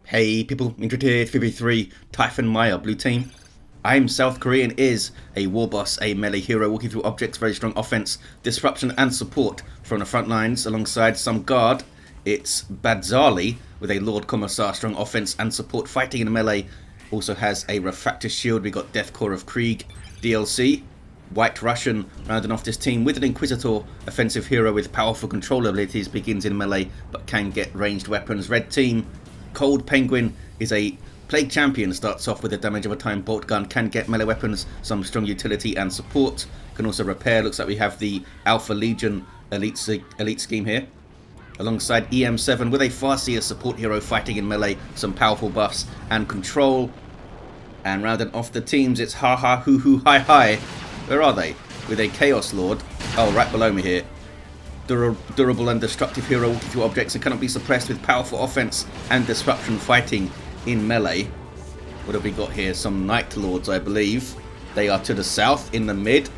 Hey people, Inquisitor 53, Typhon Maya, blue team. I'm South Korean is a Warboss, a melee hero walking through objects, very strong offense, disruption and support from the front lines alongside some guard. It's Badzarley with a Lord Commissar, strong offense and support fighting in the melee. Also has a refractor shield. We got Death Core of Krieg, DLC. White Russian rounding off this team with an Inquisitor, offensive hero with powerful control abilities, begins in melee but can get ranged weapons. Red team, Cold Penguin is a Plague Champion, starts off with a damage over time bolt gun, can get melee weapons, some strong utility and support, can also repair. Looks like we have the Alpha Legion elite scheme here. Alongside eM7 with a Farseer support hero fighting in melee, some powerful buffs and control. And rounding off the teams, it's hahahuhu, hihi. Where are they? With a Chaos Lord. Oh, right below me here. Durable and destructive hero walking through objects and cannot be suppressed with powerful offense and disruption fighting in melee. What have we got here? Some Night Lords, I believe. They are to the south in the mid.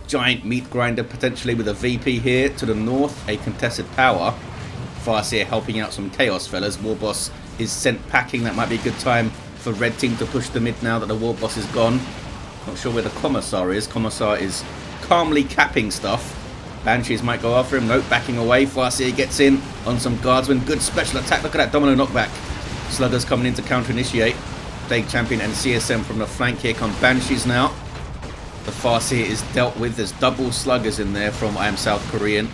Giant meat grinder potentially with a VP here. To the north, a contested power. Farseer helping out some Chaos fellas. Warboss is sent packing. That might be a good time for red team to push the mid now that the Warboss is gone. Not sure where the Commissar is. Commissar is calmly capping stuff. Banshees might go after him. Nope, backing away. Farseer gets in on some guardsmen. Good special attack. Look at that domino knockback. Sluggers coming in to counter-initiate. Plague Champion and CSM from the flank. Here come Banshees now. The Farseer is dealt with. There's double Sluggers in there from I Am South Korean.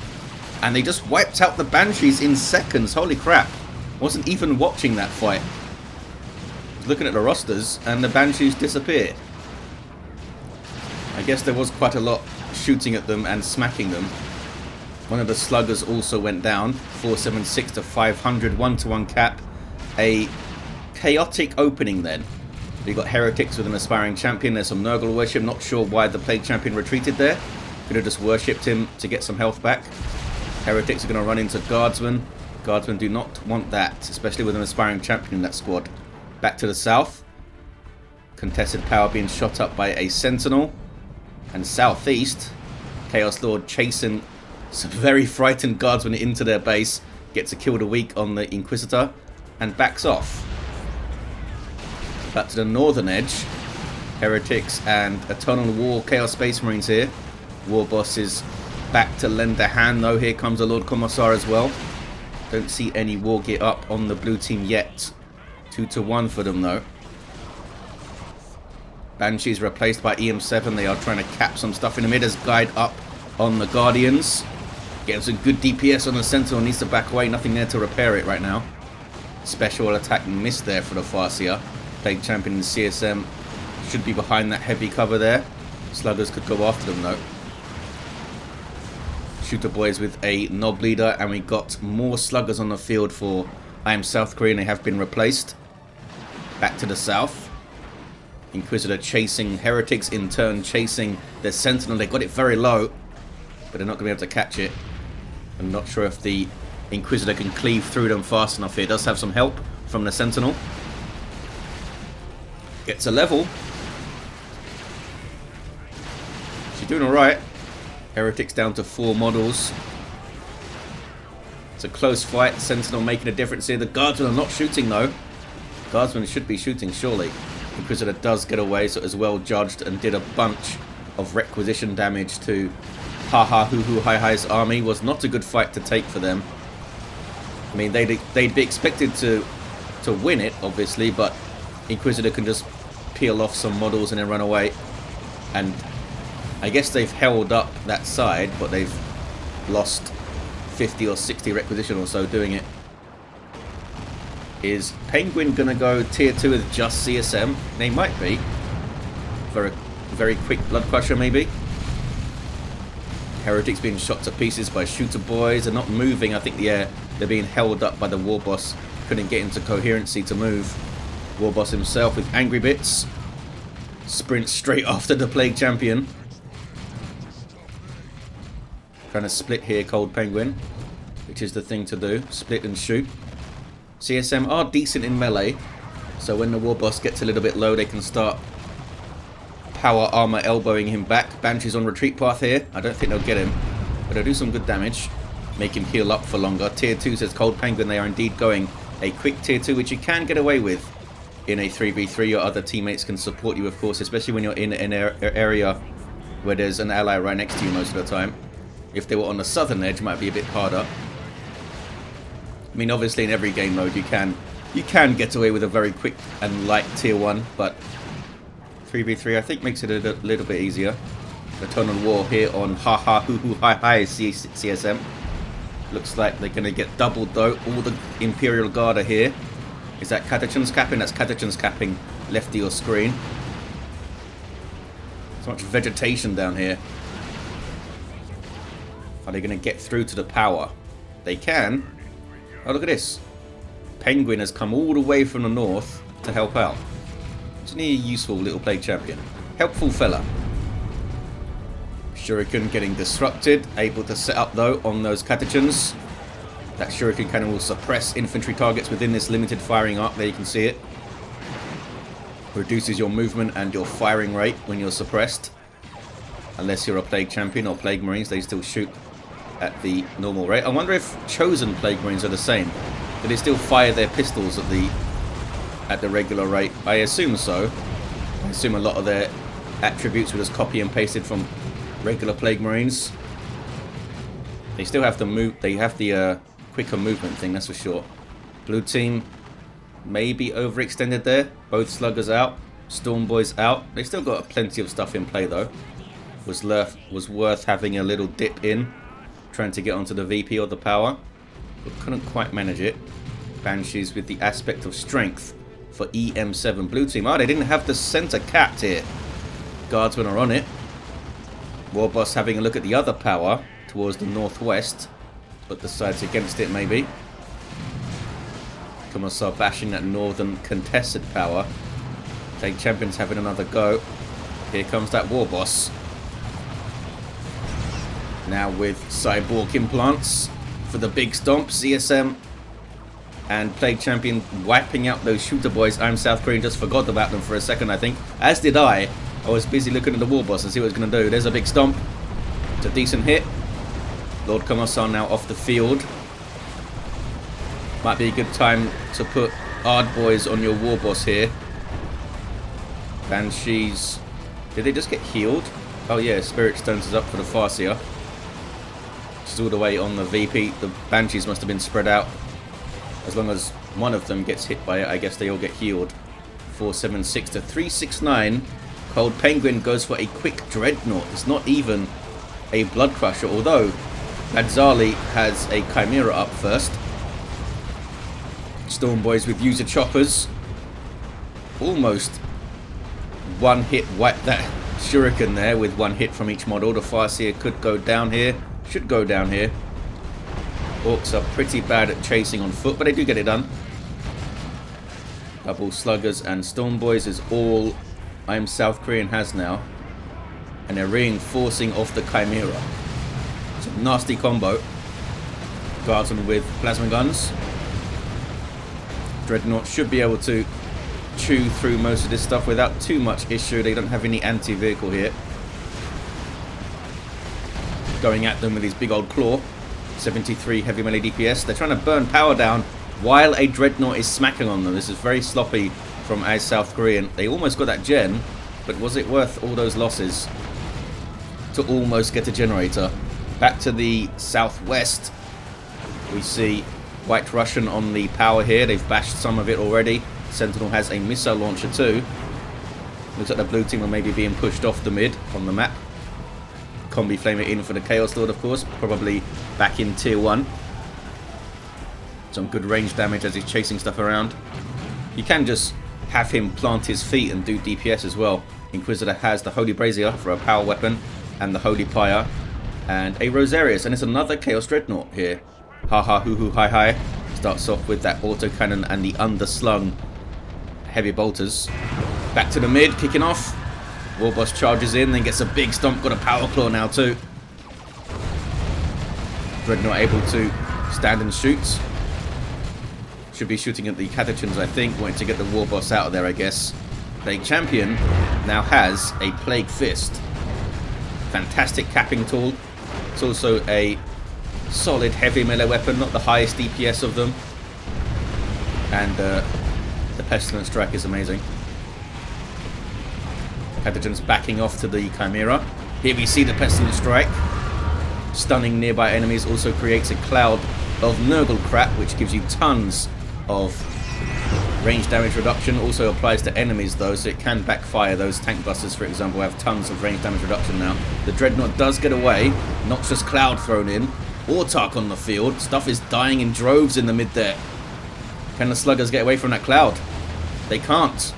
And they just wiped out the Banshees in seconds. Holy crap. Wasn't even watching that fight. I was looking at the rosters and the Banshees disappeared. I guess there was quite a lot shooting at them and smacking them. One of the Sluggers also went down. 476 to 500. 1-to-1 cap. A chaotic opening then. We got Heretics with an aspiring champion. There's some Nurgle worship. Not sure why the Plague Champion retreated there. Could have just worshipped him to get some health back. Heretics are going to run into Guardsmen. Guardsmen do not want that, especially with an aspiring champion in that squad. Back to the south. Contested power being shot up by a Sentinel. And southeast, Chaos Lord chasing some very frightened guardsmen into their base. Gets a kill of the week on the Inquisitor and backs off. Back to the northern edge, Heretics and Eternal War Chaos Space Marines here. Warboss is back to lend a hand though. Here comes the Lord Commissar as well. Don't see any war gear up on the blue team yet. 2-to-1 for them though. Banshees replaced by eM7. They are trying to cap some stuff in the mid as guide up on the Guardians. Getting some good DPS on the Sentinel. Needs to back away. Nothing there to repair it right now. Special attack missed there for the Farseer. Plague Champion and CSM should be behind that heavy cover there. Sluggers could go after them though. Shooter Boys with a Knob Leader. And we got more Sluggers on the field for I Am South Korean. They have been replaced. Back to the south. Inquisitor chasing Heretics, in turn chasing the Sentinel. They got it very low, but they're not going to be able to catch it. I'm not sure if the Inquisitor can cleave through them fast enough here. Does have some help from the Sentinel. Gets a level. She's doing alright. Heretics down to 4 models. It's a close fight. Sentinel making a difference here. The Guardsmen are not shooting though. Guardsmen should be shooting surely. Inquisitor does get away, so it was well judged and did a bunch of requisition damage to hahahuhu hihi's army. Was not a good fight to take for them. I mean, they'd be expected to win it, obviously, but Inquisitor can just peel off some models and then run away. And I guess they've held up that side, but they've lost 50 or 60 requisition or so doing it. Is Penguin going to go tier 2 with just CSM? They might be. For a very quick blood crusher, maybe. Heretics being shot to pieces by Shooter Boys. They're not moving. I think they're being held up by the Warboss. Couldn't get into coherency to move. Warboss himself with Angry Bits. Sprints straight after the Plague Champion. Trying to split here, Cold Penguin. Which is the thing to do. Split and shoot. CSM are decent in melee, so when the Warboss gets a little bit low, they can start power armor elbowing him back. Banshee's on retreat path here. I don't think they'll get him, but they'll do some good damage. Make him heal up for longer. Tier 2 says Cold Penguin. They are indeed going a quick tier 2, which you can get away with in a 3v3. Your other teammates can support you, of course, especially when you're in an area where there's an ally right next to you most of the time. If they were on the southern edge, it might be a bit harder. I mean, obviously in every game mode you can get away with a very quick and light tier 1, but 3v3 I think makes it a little bit easier. Eternal War here on hahahuhu hihi CSM. Looks like they're going to get doubled though. All the Imperial Guard are here. Is that Catechins capping? That's Catechins capping left of your screen. So much vegetation down here. Are they going to get through to the power? They can. Oh, look at this. Penguin has come all the way from the north to help out. Isn't he a useful little plague champion? Helpful fella. Shuriken getting disrupted. Able to set up though on those Catechins. That Shuriken cannon will suppress infantry targets within this limited firing arc. There you can see it. Reduces your movement and your firing rate when you're suppressed. Unless you're a plague champion or plague marines, they still shoot at the normal rate. I wonder if chosen plague marines are the same. Do they still fire their pistols at the regular rate? I assume so. I assume a lot of their attributes were just copy and pasted from regular plague marines. They still have to move. They have the quicker movement thing, that's for sure. Blue team maybe overextended there. Both sluggers out. Storm boys out. They still got plenty of stuff in play though. Was worth having a little dip in, trying to get onto the VP or the power, but couldn't quite manage it. Banshees with the aspect of strength for eM7. Blue team. Oh, they didn't have the center capped here. Guardsmen are on it. Warboss having a look at the other power towards the northwest, but decides against it maybe. Commissar bashing that northern contested power. Plague champions having another go. Here comes that Warboss. Now with cyborg implants for the big stomp. CSM and Plague Champion wiping out those shooter boys. I'm South Korean, just forgot about them for a second I think. As did I. I was busy looking at the Warboss and see what it's going to do. There's a big stomp. It's a decent hit. Lord Commissar now off the field. Might be a good time to put Ard boys on your Warboss here. Banshees. Did they just get healed? Oh yeah, Spirit Stones is up for the Farseer. She's all the way on the VP. The Banshees must have been spread out. As long as one of them gets hit by it, I guess they all get healed. 476 to 369. Cold Penguin goes for a quick Dreadnought. It's not even a Blood Crusher, although Badzarley has a Chimera up first. Storm Boys with user choppers. Almost one hit wiped that Shuriken there with one hit from each model. The Farseer could go down here. Should go down here. Orks are pretty bad at chasing on foot, but they do get it done. Double Sluggers and Storm Boys is all I'm South Korean has now. And they're reinforcing off the Chimera. It's a nasty combo. Guardsmen with plasma guns. Dreadnought should be able to chew through most of this stuff without too much issue. They don't have any anti-vehicle here. Going at them with his big old claw. 73 heavy melee DPS. They're trying to burn power down while a Dreadnought is smacking on them. This is very sloppy from as South Korean. They almost got that gen, but was it worth all those losses to almost get a generator? Back to the southwest. We see White Russian on the power here. They've bashed some of it already. Sentinel has a missile launcher too. Looks like the blue team are maybe being pushed off the mid on the map. Combi Flamer in for the Chaos Lord, of course. Probably back in tier 1. Some good range damage as he's chasing stuff around. You can just have him plant his feet and do DPS as well. Inquisitor has the Holy Brazier for a power weapon, and the Holy Pyre, and a Rosarius, and it's another Chaos Dreadnought here. Hahahuhu hihi. Starts off with that autocannon and the underslung heavy bolters. Back to the mid, kicking off. Warboss charges in, then gets a big stomp. Got a power claw now too. Dreadnought able to stand and shoot. Should be shooting at the Catechins, I think. Wanting to get the Warboss out of there, I guess. Plague Champion now has a Plague Fist. Fantastic capping tool. It's also a solid heavy melee weapon, not the highest DPS of them. And the Pestilent Strike is amazing. Pathogen's backing off to the Chimera. Here we see the Pestilent Strike. Stunning nearby enemies also creates a cloud of Nurgle crap, which gives you tons of range damage reduction. Also applies to enemies though, so it can backfire. Those tank busters, for example, have tons of range damage reduction now. The Dreadnought does get away. Noxious Cloud thrown in. Autarch on the field. Stuff is dying in droves in the mid there. Can the Sluggers get away from that cloud? They can't.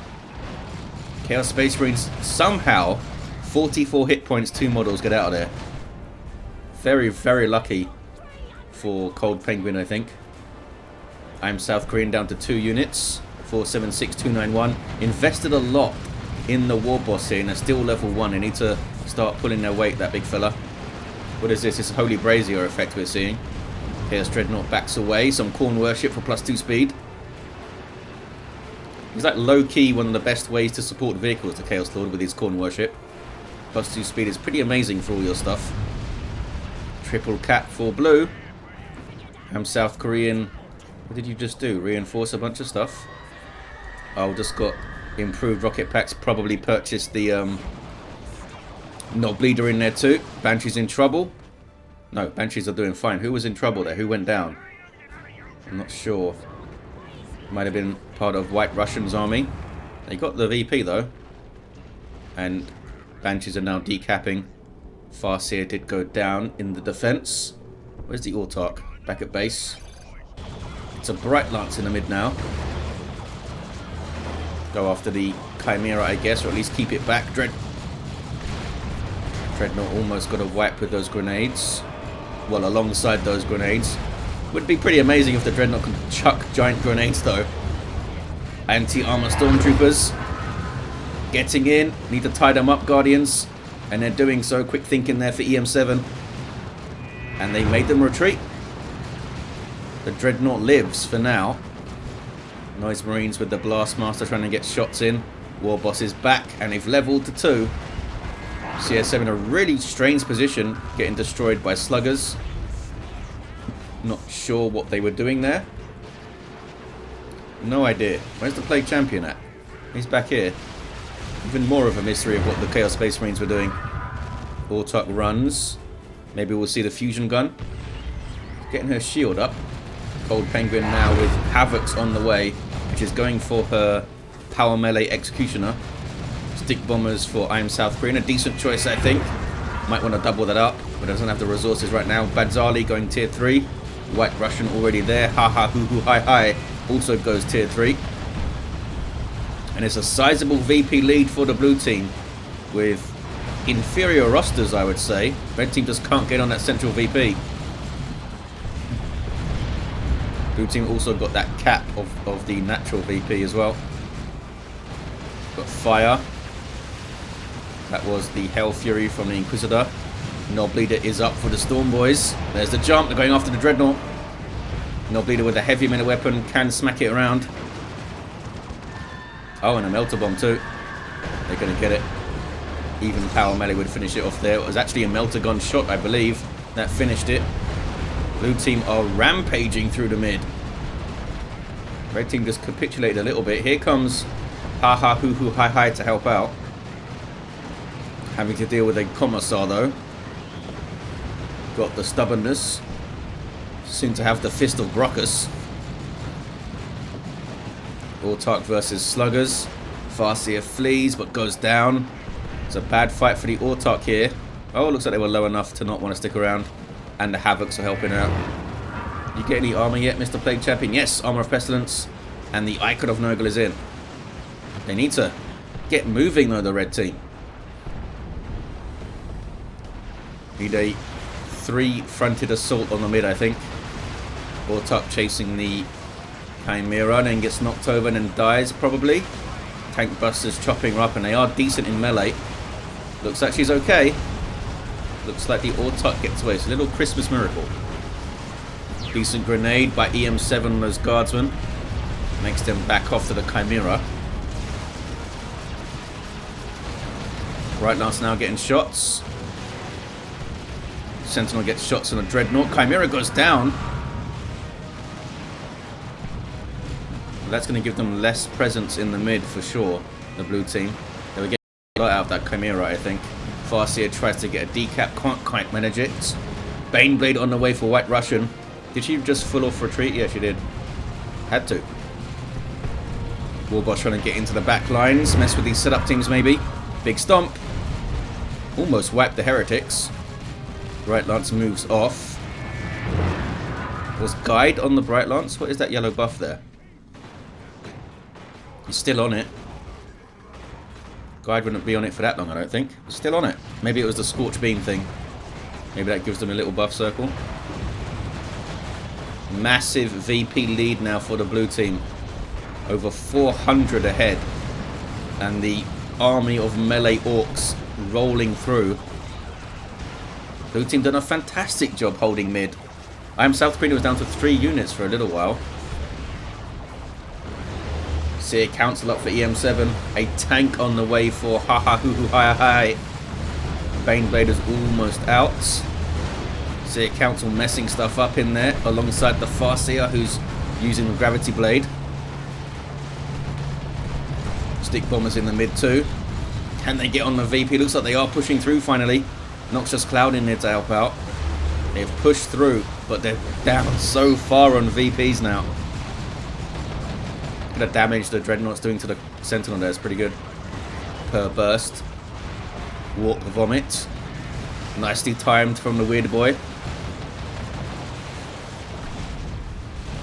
Chaos Space Marines somehow 44 hit points, 2 models get out of there. Very, very lucky for Cold Penguin, I think. I'm South Korean down to 2 units. 476291. Invested a lot in the Warboss here and they're still level 1. They need to start pulling their weight, that big fella. What is this? It's a Holy Brazier effect we're seeing. Chaos Dreadnought backs away. Some Corn Worship for +2 speed. He's like low-key one of the best ways to support vehicles, the Chaos Lord, with his Corn Worship. +2 speed is pretty amazing for all your stuff. Triple cap for blue. I'm South Korean. What did you just do? Reinforce a bunch of stuff? Oh, just got improved rocket packs. Probably purchased the Knob Leader in there too. Banshee's in trouble. No, Banshees are doing fine. Who was in trouble there? Who went down? I'm not sure. Might have been part of White Russian's army. They got the VP though. And Banshees are now decapping. Farseer did go down in the defense. Where's the Autarch? Back at base. It's a Bright Lance in the mid now. Go after the Chimera, I guess, or at least keep it back. Dreadnought almost got a wipe with those grenades. Well, alongside those grenades. Would be pretty amazing if the Dreadnought could chuck giant grenades though. Anti-armor stormtroopers getting in. Need to tie them up, Guardians. And they're doing so. Quick thinking there for eM7. And they made them retreat. The Dreadnought lives for now. Noise Marines with the Blastmaster trying to get shots in. Warboss is back and they've leveled to 2. CS7 in a really strange position, getting destroyed by Sluggers. Not sure what they were doing there. No idea. Where's the Plague Champion at? He's back here. Even more of a mystery of what the Chaos Space Marines were doing. Autarch runs. Maybe we'll see the fusion gun. Getting her shield up. Cold Penguin now with Havocs on the way, which is going for her Power Melee Executioner. Stick Bombers for I'm South Korean. A decent choice, I think. Might want to double that up, but doesn't have the resources right now. Badzarley going tier 3. White Russian already there. Hahahuhu, hi. Also goes tier 3. And it's a sizable VP lead for the blue team with inferior rosters, I would say. Red team just can't get on that central VP. Blue team also got that cap of the natural VP as well. Got fire. That was the Hell Fury from the Inquisitor. Knob Leader is up for the Storm Boys. There's the jump. They're going after the Dreadnought. Knob Leader with a heavy melee weapon can smack it around. Oh, and a Melter Bomb too. They're going to get it. Even Power Melee would finish it off there. It was actually a Melter Gun shot, I believe, that finished it. Blue team are rampaging through the mid. Red team just capitulated a little bit. Here comes hahahuhu, hi to help out. Having to deal with a Commissar though. Got the Stubbornness. Soon to have the Fist of Brockus. Autarch versus Sluggers. Farseer flees but goes down. It's a bad fight for the Autarch here. Oh, looks like they were low enough to not want to stick around. And the Havocs are helping out. You get any armor yet, Mr. Plague Champion? Yes, Armor of Pestilence. And the Icon of Nurgle is in. They need to get moving though, the red team. Need a 3-fronted assault on the mid, I think. Autarch chasing the Chimera, then gets knocked over and then dies, probably. Tank Busters chopping her up, and they are decent in melee. Looks like she's okay. Looks like the Autarch gets away. It's a little Christmas miracle. Decent grenade by eM7 on those guardsmen. Makes them back off to the Chimera. Bright Lance now getting shots. Sentinel gets shots on a Dreadnought. Chimera goes down. That's going to give them less presence in the mid for sure, the blue team. They were getting a lot out of that Chimera, I think. Farseer tries to get a decap, can't quite manage it. Baneblade on the way for White Russian. Did she just full off retreat? Yeah, she did. Had to. Warboss trying to get into the back lines, mess with these setup teams maybe. Big stomp. Almost wiped the heretics. Bright Lance moves off. Was Guide on the Bright Lance? What is that yellow buff there? He's still on it. Guide wouldn't be on it for that long, I don't think. Still on it. Maybe it was the Scorch Beam thing. Maybe that gives them a little buff circle. Massive VP lead now for the blue team. Over 400 ahead. And the army of melee orcs rolling through. Blue team done a fantastic job holding mid. South Korea was down to 3 units for a little while. See it cancel up for eM7. A tank on the way for hahahuhu hihi. Baneblade is almost out. See it council messing stuff up in there alongside the Farseer who's using the gravity blade. Stick bombers in the mid too. Can they get on the VP? Looks like they are pushing through finally. Noxious Cloud in there to help out. They've pushed through, but they're down so far on VPs now. Look at the damage the Dreadnought's doing to the Sentinel there is pretty good. Per burst. Warp Vomit. Nicely timed from the Weird Boy.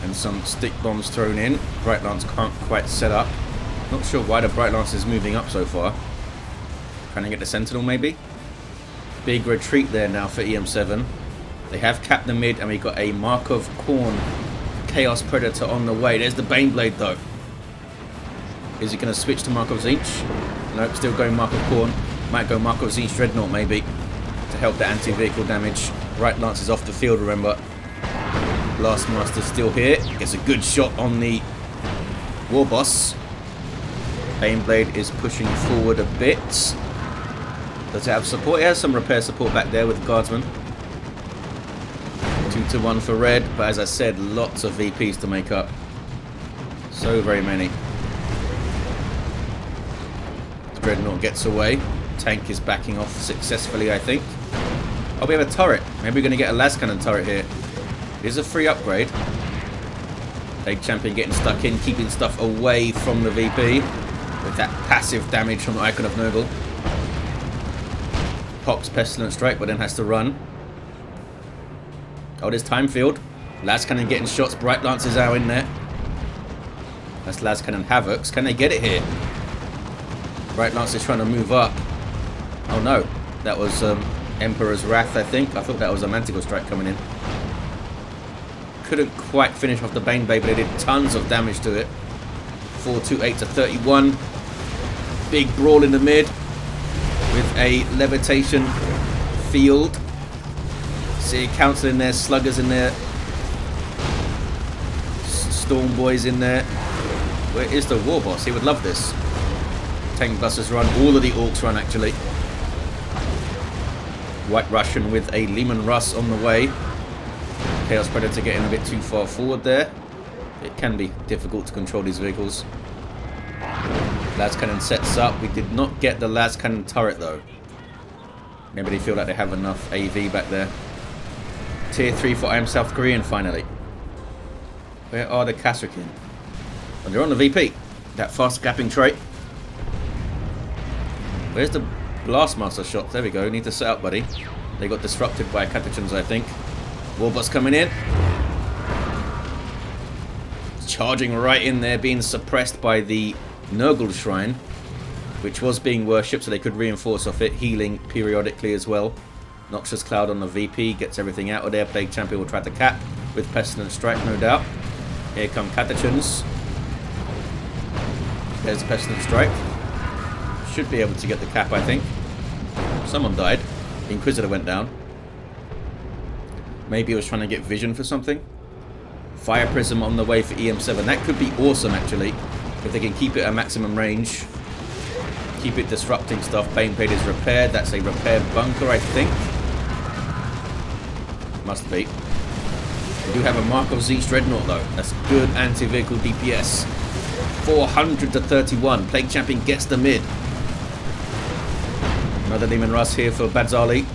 And some stick bombs thrown in. Bright Lance can't quite set up. Not sure why the Bright Lance is moving up so far. Trying to get the Sentinel maybe. Big retreat there now for eM7. They have capped the mid and we got a Mark of Khorne Chaos Predator on the way. There's the Baneblade though. Is he going to switch to Mark of Tzeentch? Nope, still going Mark of Khorne. Might go Mark of Tzeentch Dreadnought maybe to help the anti-vehicle damage. Right Lance is off the field, remember. Blastmaster's still here. Gets a good shot on the Warboss. Baneblade is pushing forward a bit. Does it have support? It has some repair support back there with Guardsman. 2-1 for red, but as I said, lots of VPs to make up. So very many. The Dreadnought gets away. Tank is backing off successfully, I think. Oh, we have a turret. Maybe we're going to get a las cannon turret here. It is a free upgrade. Plague Champion getting stuck in, keeping stuff away from the VP. With that passive damage from the Icon of Nurgle. Pops Pestilent Strike, but then has to run. Oh, there's Time Field. Las Cannon getting shots. Bright Lance is out in there. That's Las Cannon Havocs. Can they get it here? Bright Lance is trying to move up. Oh no. That was Emperor's Wrath, I think. I thought that was a Manticore Strike coming in. Couldn't quite finish off the Baneblade, but they did tons of damage to it. 428 to 31. Big brawl in the mid. With a levitation field. See Council in there, Sluggers in there. Storm Boys in there. Where is the Warboss? He would love this. Tank Busters run. All of the Orks run actually. White Russian with a Lehman Russ on the way. Chaos Predator getting a bit too far forward there. It can be difficult to control these vehicles. Las Cannon sets up. We did not get the Las Cannon turret though. Maybe they feel like they have enough AV back there. Tier 3 for I Am South Korean finally. Where are the Kasrikin? And they're on the VP. That fast gapping trait. Where's the Blastmaster shot? There we go. Need to set up, buddy. They got disrupted by Catachans, I think. Warboss coming in. Charging right in there, being suppressed by the Nurgle Shrine, which was being worshipped, so they could reinforce off it, healing periodically as well. Noxious Cloud on the VP, gets everything out of there. Plague Champion will try to cap with Pestilent Strike, no doubt. Here come Catachans. There's Pestilent Strike. Should be able to get the cap, I think. Someone died. The Inquisitor went down. Maybe he was trying to get vision for something. Fire Prism on the way for eM7. That could be awesome, actually, if they can keep it at maximum range. Keep it disrupting stuff. Baneblade is repaired. That's a repaired bunker, I think. Must be. We do have a Mark of Tzeentch Dreadnought, though. That's good anti-vehicle DPS. 400 to 31. Plague Champion gets the mid. Another Demon Russ here for Badzarley.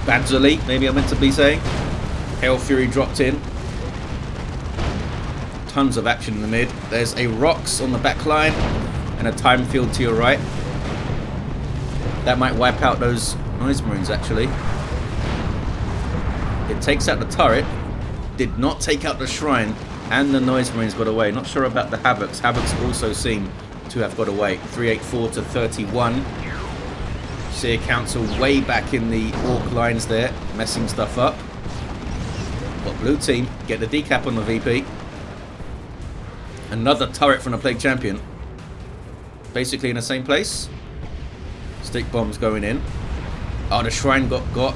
Badzarely, maybe I meant to be saying. Hail Fury dropped in. Tons of action in the mid. There's a Rocks on the back line and a Time Field to your right. That might wipe out those Noise Marines actually. It takes out the turret. Did not take out the Shrine, and the Noise Marines got away. Not sure about the Havocs. Havocs also seem to have got away. 384 to 31. Seer Council way back in the Ork lines there, messing stuff up. But blue team get the decap on the VP. Another turret from the Plague Champion. Basically in the same place. Stick bombs going in. Oh, the Shrine got.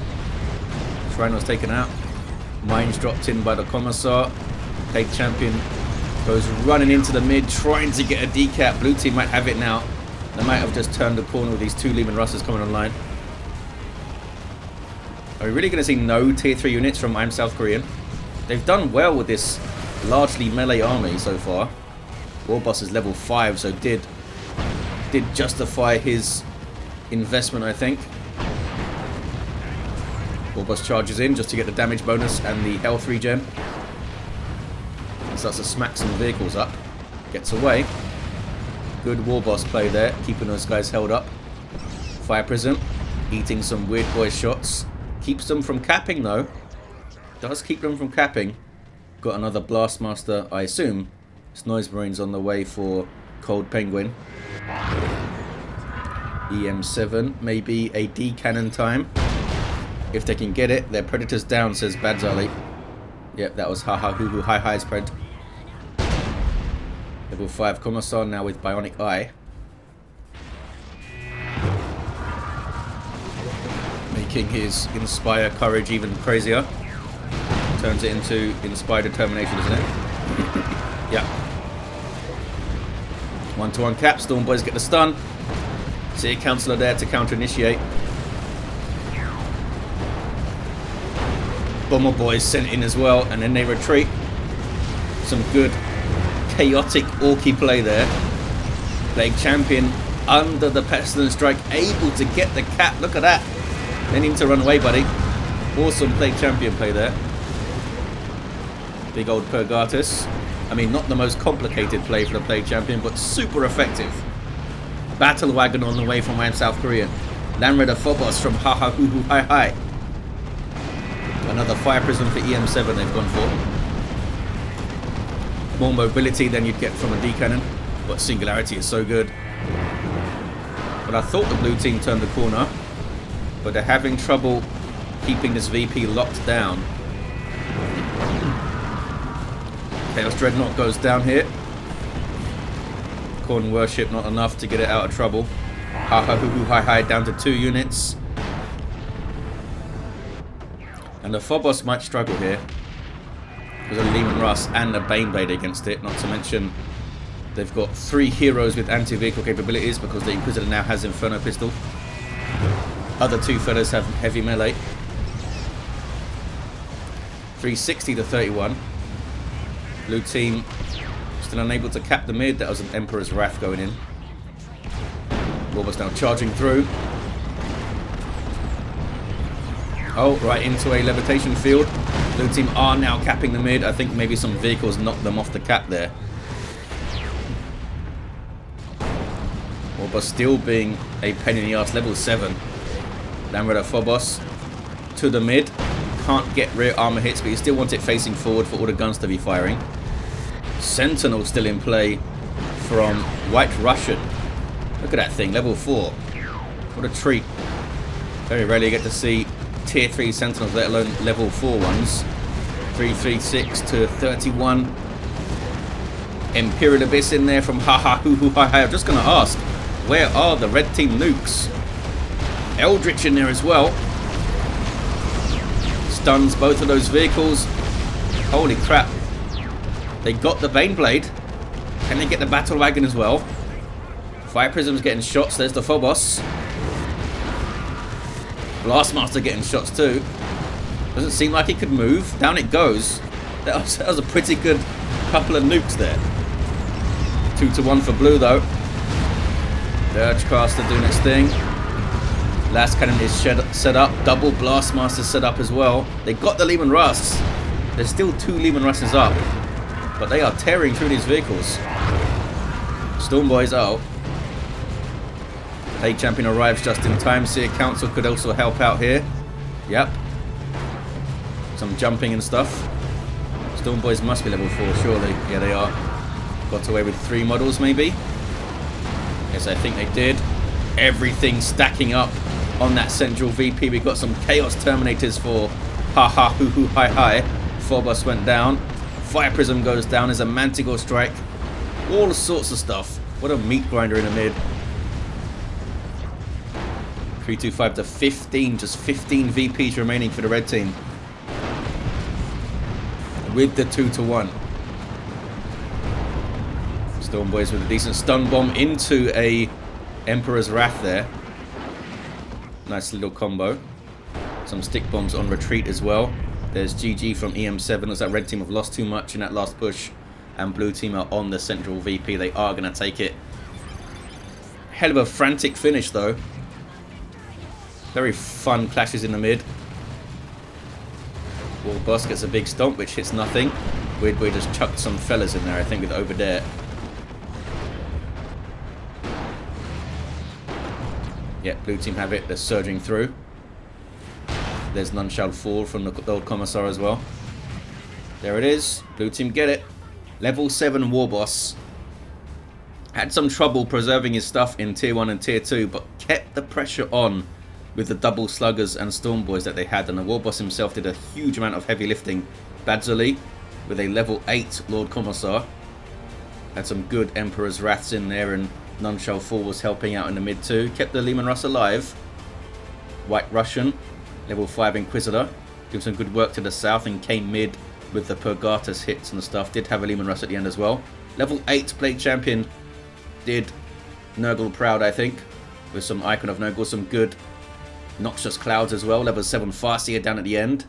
Shrine was taken out. Mines dropped in by the Commissar. Plague Champion goes running into the mid, trying to get a decap. Blue team might have it now. They might have just turned the corner with these two Lehman Russes coming online. Are we really going to see no tier 3 units from I'm South Korean? They've done well with this largely melee army so far. Warboss is level 5, so did justify his investment, I think. Warboss charges in just to get the damage bonus and the health regen. Starts to smack some vehicles up. Gets away. Good Warboss play there, keeping those guys held up. Fire Prism, eating some weird boy shots. Keeps them from capping though. Does keep them from capping. Got another Blastmaster, I assume. It's Noise Marines on the way for Cold Penguin. eM7, maybe a D cannon time. If they can get it, their Predators down, says Badzarley. Yep, that was hahahuhu hihi spread. Level 5 Commissar now with Bionic Eye. Making his Inspire Courage even crazier. Turns it into Inspire Determination, isn't it? Yeah. 1-to-1 cap. Storm Boys get the stun. See a Counselor there to counter-initiate. Bomber Boys sent in as well, and then they retreat. Some good chaotic Orky play there. Plague Champion under the Pestilence Strike, able to get the cap. Look at that. They need to run away, buddy. Awesome Plague Champion play there. Big old Purgatus. I mean, not the most complicated play for the Plague Champion, but super effective. Battle Wagon on the way from I'm South Korean. Land Raider Phobos from hahahuhu hihi. Another Fire Prism for eM7 they've gone for. More mobility than you'd get from a D-cannon, but Singularity is so good. But I thought the blue team turned the corner, but they're having trouble keeping this VP locked down. Chaos Dreadnought goes down here. Corn Worship not enough to get it out of trouble. Hahahuhu hihi down to 2 units. And the Phobos might struggle here. There's a Lehman Russ and a Baneblade against it, not to mention they've got 3 heroes with anti-vehicle capabilities because the Inquisitor now has Inferno Pistol. Other 2 fellas have heavy melee. 360 to 31. Blue team still unable to cap the mid. That was an Emperor's Wrath going in. Warboss now charging through. Oh, right into a levitation field. Blue team are now capping the mid. I think maybe some vehicles knocked them off the cap there. Warboss still being a pain in the arse. Level 7. Land Raider Phobos to the mid. Can't get rear armor hits, but you still want it facing forward for all the guns to be firing. Sentinel still in play from White Russian. Look at that thing, level 4. What a treat. Very rarely get to see tier 3 Sentinels, let alone level 4 ones. 336 to 31. Imperial Abyss in there from hahahuhu hihi. I'm just going to ask, where are the red team nukes? Eldritch in there as well. Stuns both of those vehicles. Holy crap. They got the Baneblade. Can they get the Battle Wagon as well? Fire Prism's getting shots. There's the Phobos. Blastmaster getting shots too. Doesn't seem like it could move. Down it goes. That was a pretty good Couple of nukes there. 2-1 for blue though. The Urgecaster doing its thing. Last cannon is set up. Double Blastmaster set up as well. They got the Leman Russ. There's still 2 Leman Russes up. But they are tearing through these vehicles. Stormboy's out. Plague Champion arrives just in time. Seer Council could also help out here. Yep. Some jumping and stuff. Stormboys must be level 4, surely. Yeah, they are. Got away with 3 models, maybe? Yes, I think they did. Everything stacking up on that central VP. We've got some Chaos Terminators for hahahuhu hihi. Warboss went down. Fire Prism goes down. There's a Manticore Strike. All sorts of stuff. What a meat grinder in the mid. 325 to 15. Just 15 VPs remaining for the red team. With the 2-1. Stormboys with a decent stun bomb into a Emperor's Wrath there. Nice little combo. Some stick bombs on retreat as well. There's GG from eM7. Looks like red team have lost too much in that last push. And blue team are on the central VP. They are going to take it. Hell of a frantic finish though. Very fun clashes in the mid. Warboss gets a big stomp, which hits nothing. Weird Boy just chucked some fellas in there, I think, with Overdare. Yeah, blue team have it. They're surging through. There's None Shall Fall from the old Commissar as well. There it is. Blue team get it. Level 7 Warboss. Had some trouble preserving his stuff in Tier 1 and Tier 2, but kept the pressure on with the double sluggers and Stormboys that they had, and the Warboss himself did a huge amount of heavy lifting. Badzarley with a level 8 Lord Commissar. Had some good Emperor's Wraths in there, and None Shall Fall was helping out in the mid too. Kept the Leman Russ alive. White Russian, level 5 Inquisitor. Did some good work to the south and came mid with the Purgatus hits and stuff. Did have a Leman Russ at the end as well. Level 8 Plague Champion did Nurgle proud, I think, with some Icon of Nurgle, some good Noxious Clouds as well. Level 7 Farseer down at the end.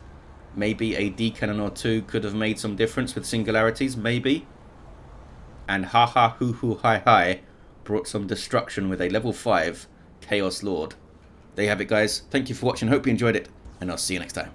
Maybe a D cannon or 2 could have made some difference with singularities, maybe. And hahahuhu hihi brought some destruction with a level 5 Chaos Lord. There you have it, guys. Thank you for watching. Hope you enjoyed it, and I'll see you next time.